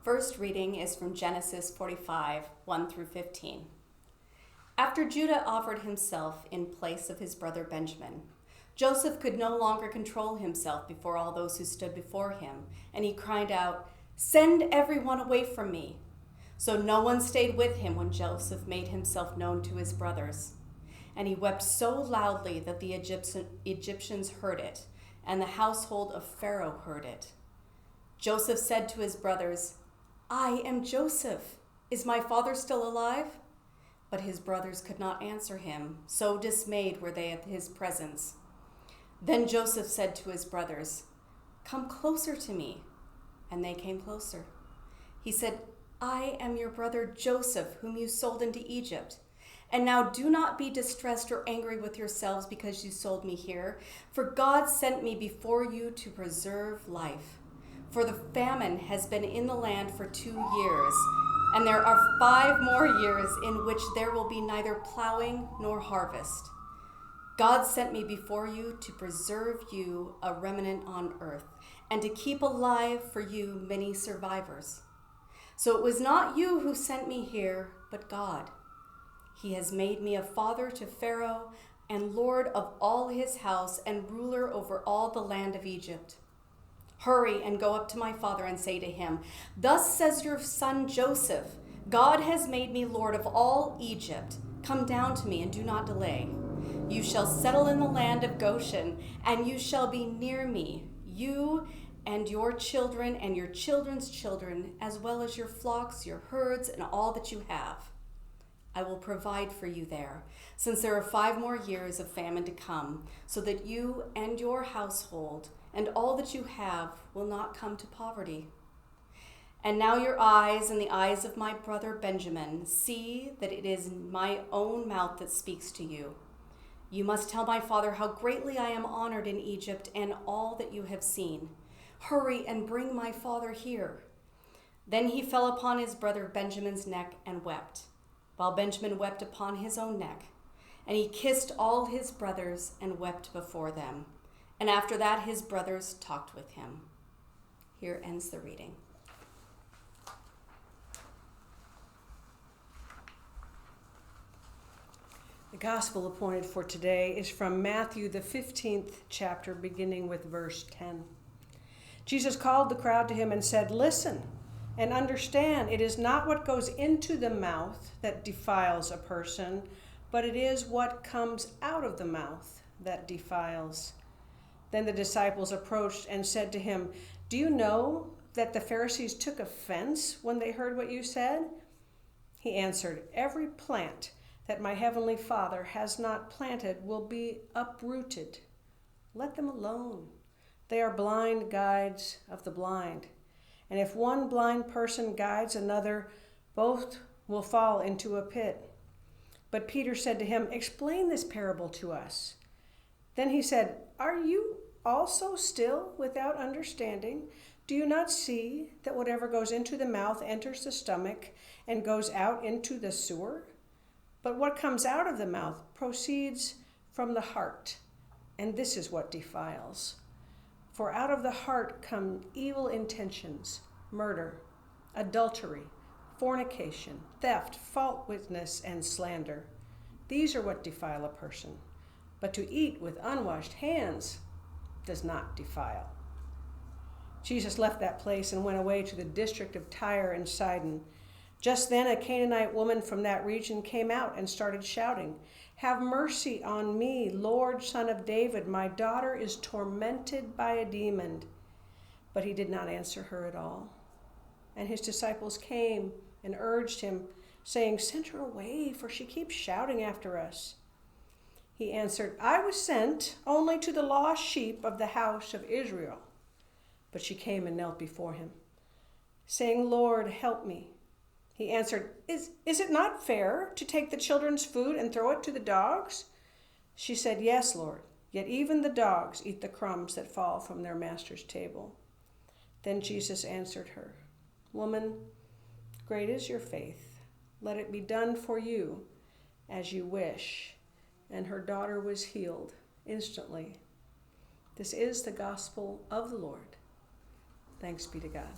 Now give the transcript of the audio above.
First reading is from Genesis 45, 1 through 15. After Judah offered himself in place of his brother Benjamin, Joseph could no longer control himself before all those who stood before him, and he cried out, "Send everyone away from me." So no one stayed with him when Joseph made himself known to his brothers. And he wept so loudly that the Egyptians heard it, and the household of Pharaoh heard it. Joseph said to his brothers, "I am Joseph. Is my father still alive?" But his brothers could not answer him, so dismayed were they at his presence. Then Joseph said to his brothers, "Come closer to me." And they came closer. He said, "I am your brother Joseph, whom you sold into Egypt. And now do not be distressed or angry with yourselves because you sold me here, for God sent me before you to preserve life. For the famine has been in the land for 2 years, and there are 5 more years in which there will be neither plowing nor harvest. God sent me before you to preserve you a remnant on earth, and to keep alive for you many survivors. So it was not you who sent me here, but God. He has made me a father to Pharaoh, and lord of all his house, and ruler over all the land of Egypt. Hurry and go up to my father and say to him, 'Thus says your son Joseph, God has made me lord of all Egypt. Come down to me and do not delay. You shall settle in the land of Goshen, and you shall be near me, you and your children and your children's children, as well as your flocks, your herds, and all that you have. I will provide for you there, since there are 5 more years of famine to come, so that you and your household and all that you have will not come to poverty. And now your eyes and the eyes of my brother Benjamin see that it is my own mouth that speaks to you. You must tell my father how greatly I am honored in Egypt and all that you have seen. Hurry and bring my father here." Then he fell upon his brother Benjamin's neck and wept, while Benjamin wept upon his own neck. And he kissed all his brothers and wept before them. And after that his brothers talked with him. Here ends the reading. The gospel appointed for today is from Matthew, the 15th chapter, beginning with verse 10. Jesus called the crowd to him and said, "Listen and understand, it is not what goes into the mouth that defiles a person, but it is what comes out of the mouth that defiles." Then the disciples approached and said to him, "Do you know that the Pharisees took offense when they heard what you said?" He answered, "Every plant that my heavenly Father has not planted will be uprooted. Let them alone. They are blind guides of the blind. And if one blind person guides another, both will fall into a pit." But Peter said to him, "Explain this parable to us." Then he said, "Are you also still without understanding? Do you not see that whatever goes into the mouth enters the stomach and goes out into the sewer? But what comes out of the mouth proceeds from the heart, and this is what defiles. For out of the heart come evil intentions, murder, adultery, fornication, theft, false witness, and slander. These are what defile a person. But to eat with unwashed hands does not defile." Jesus left that place and went away to the district of Tyre and Sidon. Just then a Canaanite woman from that region came out and started shouting, "Have mercy on me, Lord, Son of David. My daughter is tormented by a demon." But he did not answer her at all. And his disciples came and urged him, saying, "Send her away, for she keeps shouting after us." He answered, "I was sent only to the lost sheep of the house of Israel." But she came and knelt before him, saying, "Lord, help me." He answered, Is it not fair to take the children's food and throw it to the dogs?" She said, "Yes, Lord, yet even the dogs eat the crumbs that fall from their master's table." Then Jesus answered her, "Woman, great is your faith. Let it be done for you as you wish." And her daughter was healed instantly. This is the gospel of the Lord. Thanks be to God.